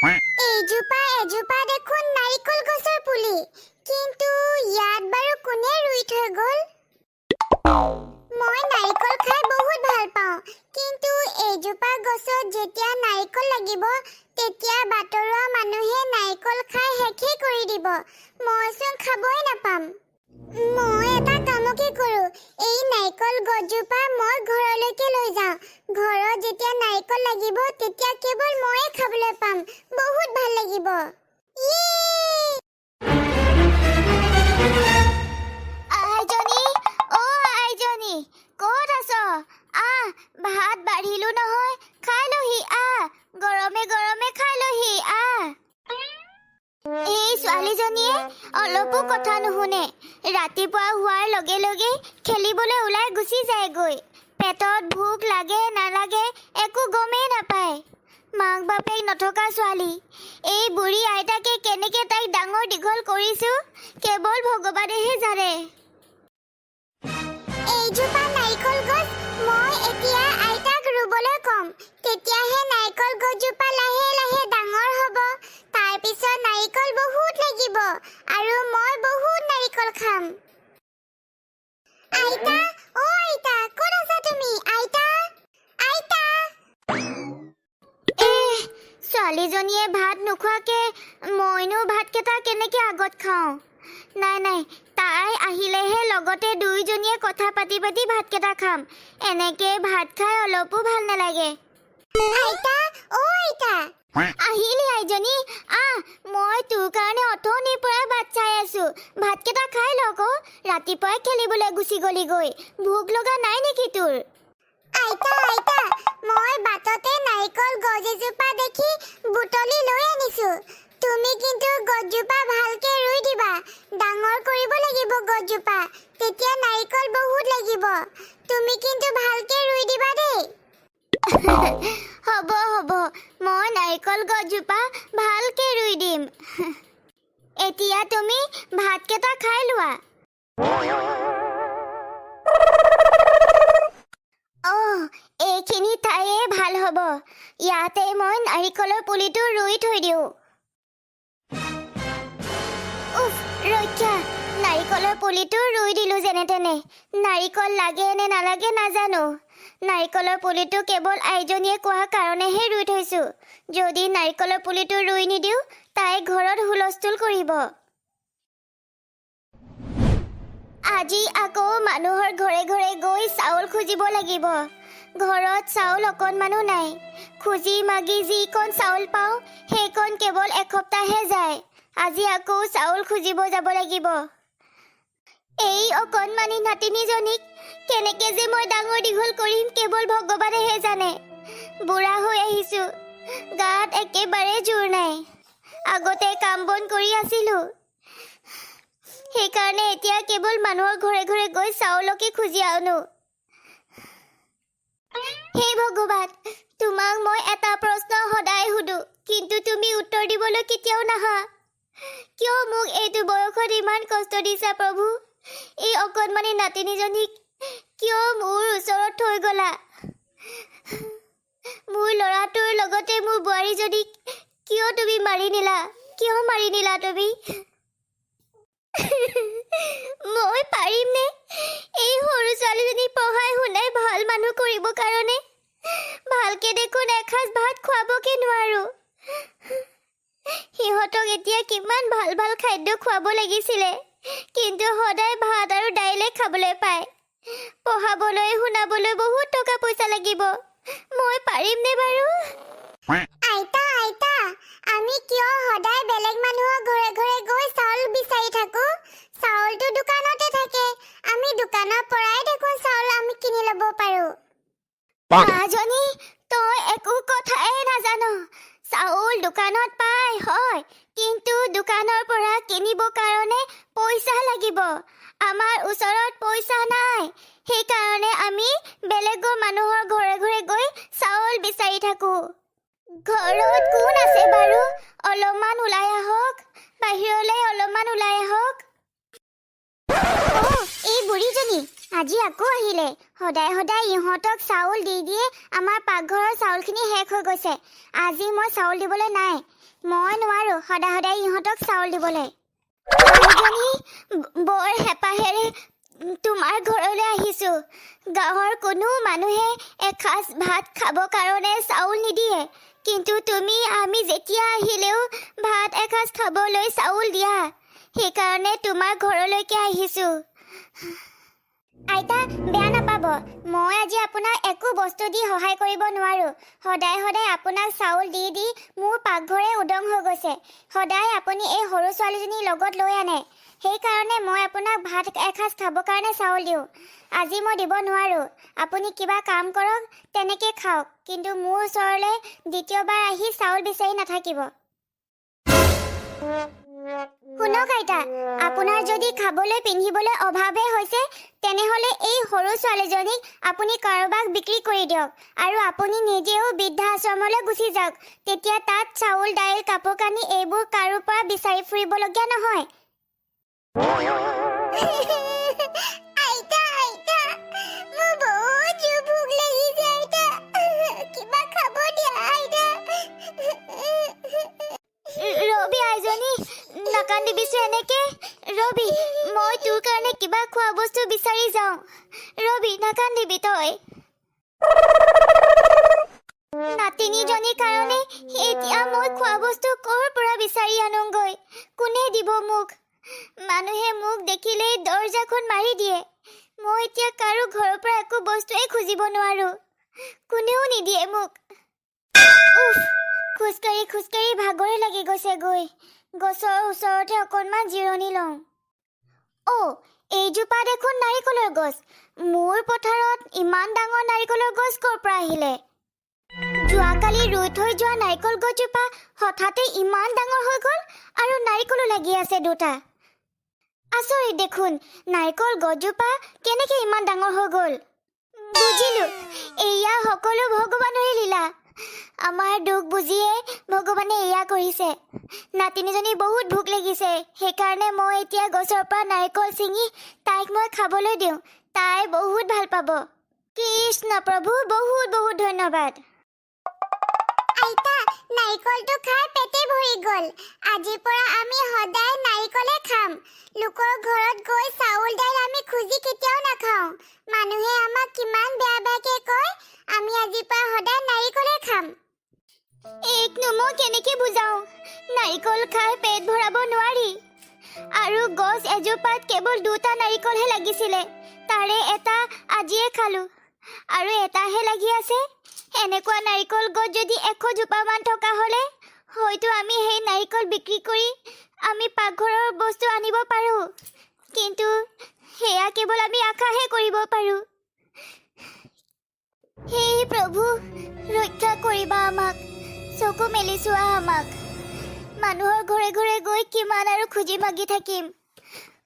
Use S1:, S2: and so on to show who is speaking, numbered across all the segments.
S1: এইজোপা এজোপা দেখোন নাৰিকল গছৰ পুলি, কিন্তু ইয়াত বাৰু কোনে ৰুই থৈ গ'ল? মই নাৰিকল খাই বহুত ভাল পাওঁ, কিন্তু এইজোপা গছত যেতিয়া নাৰিকল লাগিব তেতিয়া বাটৰুৱা মানুহে নাৰিকল খাই শেষেই কৰি দিব। মইচোন খাবই নাপাম। মই এটা কামকে কৰোঁ, এই নাৰিকল গছজোপা মই ঘৰলৈকে লৈ যাওঁ। ঘৰত যেতিয়া নাৰিকল লাগিব তেতিয়া কেৱল ময়ে খাবলৈ পাম। বহুত ভাল লাগিব। আইজনী, আইজনী, ক'ত আছ? ভাত বাঢ়িলো নহয়, খাই লহি গৰমে গৰমে খাই লহি এই ছোৱালীজনীয়ে অলপো কথা নুশুনে। ৰাতিপুৱা হোৱাৰ লগে লগে খেলিবলৈ ওলাই গুচি যায়গৈ। পেটত ভোক লাগে নালাগে একো গমেই নাপায়। মাক বাপেক নথকা ছোৱালী, এই বুঢ়ী আইতাকে কেনেকে তাইক ডাঙৰ দীঘল কৰিছো কেৱল ভগৱানেহে জানে। এইজোপা নাৰিকল গছ মই এতিয়া আইতাক ৰুবলৈ কম, তেতিয়াহে নাৰিকল গছজোপা লাহে লাহে ডাঙৰ হ'ব। তাৰ পিছত নাৰিকল বহুত লাগিব আৰু মই বহুত নাৰিকল খাম। আইতা, আইতা, ক'ত আছা তুমি? আইতা, আইতা। ছোৱালীজনীয়ে ভাত নোখোৱাকে মইনো ভাতকেইটা কেনেকে আগত খাওঁ? নাই, তাই আহিলেহে লগতে দুয়োজনীয়ে কথা পাতি পাতি ভাতকেইটা খাম। এনেকে ভাত খাই অলপো ভাল নালাগে। আইতা, আইতা। আহিলি আইজনী, মই তোৰ কাৰণে অথনিৰ পৰা ভাত চাই আছো। ভাতকেইটা খাই লওক। ৰাতিপুৱাই খেলিবলৈ গুচি গ'লিগৈ। ভোক লগা নাই নেকি তোৰ? আইতা, মই বাটতে নাৰিকল গছ এজোপা দেখি বুটলি লৈ আনিছো। তুমি কিন্তু গছজোপা ভালকে ৰুই দিবা। ডাঙৰ কৰিব লাগিব গছজোপা, তেতিয়া নাৰিকল বহুত লাগিব। তুমি কিন্তু ভালকে ৰুই দিবা দেই। হ'ব, মই নাৰিকল গছজোপা ভালকে ৰুই দিম। এতিয়া তুমি ভাতকেইটা খাই লোৱা। এইখিনি ঠাইয়ে ভাল হ'ব। ইয়াতে মই নাৰিকলৰ পুলিটো ৰুই থৈ দিওঁ। ৰক্ষা, নাৰিকলৰ পুলিটো ৰুই দিলো যেনে তেনে। নাৰিকল লাগে নে নালাগে নাজানো। নাৰিকলৰ পুলিটো কেৱল আইজনীয়ে কোৱাৰ কাৰণেহে ৰুই থৈছো। যদি নাৰিকলৰ পুলিটো ৰুই নিদিওঁ তাই ঘৰত হুলস্থুল কৰিব। আজি আকৌ মানুহৰ ঘৰে ঘৰে গৈ চাউল খুজিব লাগিব। ঘৰত চাউল অকণমানো নাই। খুজি মাগি যিকণ চাউল পাওঁ সেইকণ কেৱল এসপ্তাহহে যায়। আজি আকৌ চাউল খুজিব যাব লাগিব। এই অকণমানি নাতিনীজনীক কেনেকে যে মই ডাঙৰ দীঘল কৰিম কেৱল ভগৱানেহে জানে। বুঢ়া হৈ আহিছো, গাত একেবাৰে জোৰ নাই। আগতে কাম বন কৰি আছিলো, সেইকাৰণে এতিয়া কেৱল মানুহৰ ঘৰে ঘৰে গৈ চাউলকে খুজি আনো। হে ভগৱান, তোমাক মই এটা প্ৰশ্ন সদায় সুধো, কিন্তু তুমি উত্তৰ দিবলৈ কেতিয়াও নাহা। কিয় মোক এইটো বয়সত ইমান কষ্ট দিছা প্ৰভু? এই অকণমানি নাতিনীজনীক কিয় মোৰ ওচৰত থৈ গলা? মোৰ ল'ৰাটোৰ লগতে মোৰ বোৱাৰীজনীক কিয় তুমি মাৰি নিলা? কিয় মাৰি নিলা তুমি? মই পাৰিমনে এই সৰু ছোৱালীজনীক পঢ়াই শুনাই ভাল মানুহ কৰিব কাৰণে? ভালকে দেখোন এসাঁজ ভাত খুৱাবকে নোৱাৰো। সিহঁতক এতিয়া কিমান ভাল ভাল খাদ্য খুৱাব লাগিছিলে, কিন্তু সদায় ভাত আৰু দাইলে খাবলৈ পায়। পঢ়াবলৈ শুনাবলৈ বহুত টকা পইচা লাগিব। মই পাৰিমনে বাৰু? আইতা, আমি কিয় সদায় বেলেগ মানুহৰ ঘৰে ঘৰে গৈ চাউল বিচাৰি থাকো? চাউলটো দোকানতে থাকে। আমি দোকানৰ পৰাই দেখোন চাউল আমি কিনি ল'ব পাৰো। মাজনী, তই একো কথাই নাজানো। চাউল দোকানত পায় হয়, কিন্তু দোকানৰ পৰা কিনিব কাৰণে পইচা লাগিব। আমাৰ ওচৰত পইচা নাই, সেইকাৰণে আমি বেলেগৰ মানুহৰ ঘৰে ঘৰে গৈ চাউল বিচাৰি থাকো। ঘৰত কোন আছে বাৰু? অলপমান ওলাই আহক, বাহিৰলৈ অলপমান ওলাই আহক। এই বুঢ়ীজনী আজি আকৌ আহিলে সদায় সদায় ইহঁতক চাউল দি দিয়ে আমাৰ পাকঘৰৰ চাউলখিনি শেষ হৈ গৈছে আজি মই চাউল দিবলৈ নাই মই নোৱাৰো সদায় সদায় ইহঁতক চাউল দিবলৈ বুঢ়ীজনী বৰ হেঁপাহেৰে তোমাৰ ঘৰলৈ আহিছো গাঁৱৰ কোনো মানুহে এসাঁজ ভাত খাব কাৰণে চাউল নিদিয়ে কিন্তু তুমি আমি যেতিয়া আহিলেও ভাত এসাঁজ খাবলৈ চাউল দিয়া সেইকাৰণে তোমাৰ ঘৰলৈকে আহিছো আইতা বেয়া নাপাব মই আজি আপোনাক একো বস্তু দি সহায় কৰিব নোৱাৰো সদায় সদায় আপোনাক চাউল দি দি মোৰ পাকঘৰে উদং হৈ গৈছে সদায় আপুনি এই সৰু ছোৱালীজনীৰ লগত লৈ আনে সেইকাৰণে মই আপোনাক ভাত এসাঁজ খাবৰ কাৰণে চাউল দিওঁ আজি মই দিব নোৱাৰো আপুনি কিবা কাম কৰক তেনেকৈ খাওক কিন্তু মোৰ ওচৰলৈ দ্বিতীয়বাৰ আহি চাউল বিচাৰি নাথাকিব শুনক আইতা আপোনাৰ যদি খাবলৈ পিন্ধিবলৈ অভাৱে হৈছে তেনেহ'লে এই সৰু ছোৱালীজনীক আপুনি কাৰোবাক বিক্ৰী কৰি দিয়ক আৰু আপুনি নিজেও বৃদ্ধাশ্ৰমলৈ গুচি যাওক তেতিয়া তাত চাউল দাইল কাপোৰ কানি এইবোৰ কাৰো পৰা বিচাৰি ফুৰিবলগীয়া নহয় আইতা আইতা মোৰ বহুত ভোক লাগিছে আইতা কিবা খাব দিয়া আইতা ৰবি আইজনী নাকান্দিবিছো এনেকে ৰবি মই তোৰ কাৰণে কিবা খোৱা বস্তু বিচাৰি যাওঁ ৰবি নাকান্দিবি তই নাতিনীজনীৰ কাৰণে এতিয়া মই খোৱা বস্তু ক'ৰ পৰা বিচাৰি আনোগৈ কোনে দিব মোক মানুহে মোক দেখিলেই দৰজাখন মাৰি দিয়ে মই এতিয়া কাৰো ঘৰৰ পৰা একো বস্তুৱে খুজিব নোৱাৰো কোনেও নিদিয়ে মোক খোজকাঢ়ি খোজকাঢ়ি ভাগৰে লাগি গৈছে গৈ গছৰ ওচৰতে অকণমান জিৰণি লওঁ এইজোপা দেখোন নাৰিকলৰ গছ মোৰ পথাৰত ইমান ডাঙৰ নাৰিকলৰ গছ ক'ৰ পৰা আহিলে যোৱাকালি ৰুই থৈ যোৱা নাৰিকল গছজোপা হঠাতে ইমান ডাঙৰ হৈ গ'ল আৰু নাৰিকলো লাগি আছে দুটা আচৰিত দেখোন নাৰিকল গছজোপা কেনেকৈ ইমান ডাঙৰ হৈ গ'ল বুজিলো এয়া সকলো ভগৱানৰে লীলা আমাৰ দুখ বুজিয়ে ভগৱানে এয়া কৰিছে নাতিনীজনী বহুত ভোক লাগিছে সেইকাৰণে মই এতিয়া গছৰ পৰা নাৰিকল ছিঙি তাইক মই খাবলৈ দিওঁ তাই বহুত ভাল পাব কৃষ্ণ প্ৰভু বহুত বহুত ধন্যবাদ আইতা নাৰিকলটো খাই পেটে ভৰি গ'ল আজিৰ পৰা আমি সদায় নাৰিকলে খাম লোকৰ ঘৰত গৈ চাউল দাইল আমি খুজি কেতিয়াও নাখাওঁ মানুহে আমাক কিমান বেয়া বেয়াকৈ কয় আমি আজিৰ পৰা সদায় নাৰিকলে খাম একনো মই কেনেকৈ বুজাওঁ নাৰিকল খাই পেট ভৰাব নোৱাৰি আৰু গছ এজোপাত কেৱল দুটা নাৰিকলহে লাগিছিলে তাৰে এটা আজিয়ে খালোঁ আৰু এটাহে লাগি আছে এনেকুৱা নাৰিকল গছ যদি 100 জোপামান থকা হ'লে হয়তো আমি সেই নাৰিকল বিক্ৰী কৰি আমি পাকঘৰৰ বস্তু আনিব পাৰোঁ কিন্তু সেয়া কেৱল আমি আশাহে কৰিব পাৰোঁ হে প্ৰভু ৰক্ষা কৰিবা আমাক চকু মেলি চোৱা আমাক মানুহৰ ঘৰে ঘৰে গৈ কিমান আৰু খুজি মাগি থাকিম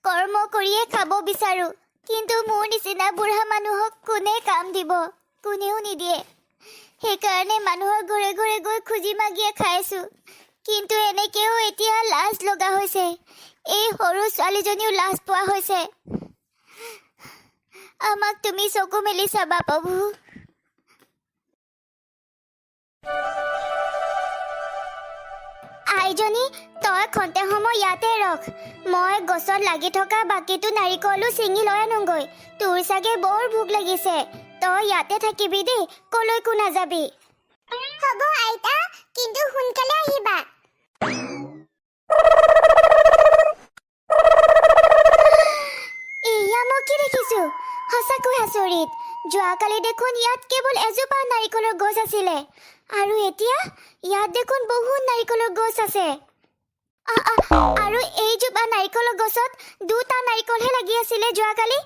S1: কৰ্ম কৰিয়ে খাব বিচাৰোঁ কিন্তু মোৰ নিচিনা বুঢ়া মানুহক কোনে কাম দিব কোনেও নিদিয়ে সেইকাৰণে মানুহৰ ঘৰে ঘৰে গৈ খুজি মাগিয়ে খাইছোঁ কিন্তু এনেকৈও এতিয়া লাজ লগা হৈছে এই সৰু ছোৱালীজনীও লাজ পোৱা হৈছে আমাক তুমি চকু মেলি চাবা প্ৰভু আইজনী তই খন্তে সময় ইয়াতে ৰখ মই গছত লাগি থকা বাকীটো নাৰিকলো ছিঙি লৈ আনোগৈ তোৰ চাগে বৰ ভোক লাগিছে তই ইয়াতে থাকিবি দেই কলৈকো নাযাবি হ'ব আইতা কিন্তু সোনকালে আহিবা এয়া মই কি দেখিছো সঁচাকৈ আচৰিত যোৱাকালি দেখোন ইয়াত কেৱল এজোপা নাৰিকলৰ গছ আছিলে আৰু এতিয়া ইয়াত দেখোন বহুত নাৰিকলৰ গছ আছে আৰু এইজোপা নাৰিকলৰ গছত দুটা নাৰিকলহে লাগি আছিলে যোৱাকালি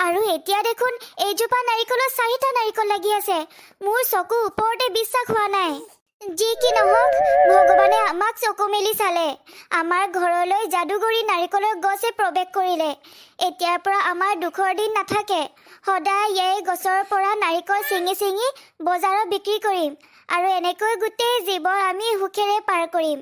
S1: আৰু এতিয়া দেখোন এইজোপা নাৰিকলত 4টা নাৰিকল লাগি আছে মোৰ চকু ওপৰতে বিশ্বাস হোৱা নাই যি কি নহওক ভগৱানে আমাক চকু মেলি চালে আমাৰ ঘৰলৈ যাদুগৰী নাৰিকলৰ গছে প্ৰৱেশ কৰিলে এতিয়াৰ পৰা আমাৰ দুখৰ দিন নাথাকে সদায় এই গছৰ পৰা নাৰিকল ছিঙি ছিঙি বজাৰত বিক্ৰী কৰিম আৰু এনেকৈ গোটেই জীৱন আমি সুখেৰে পাৰ কৰিম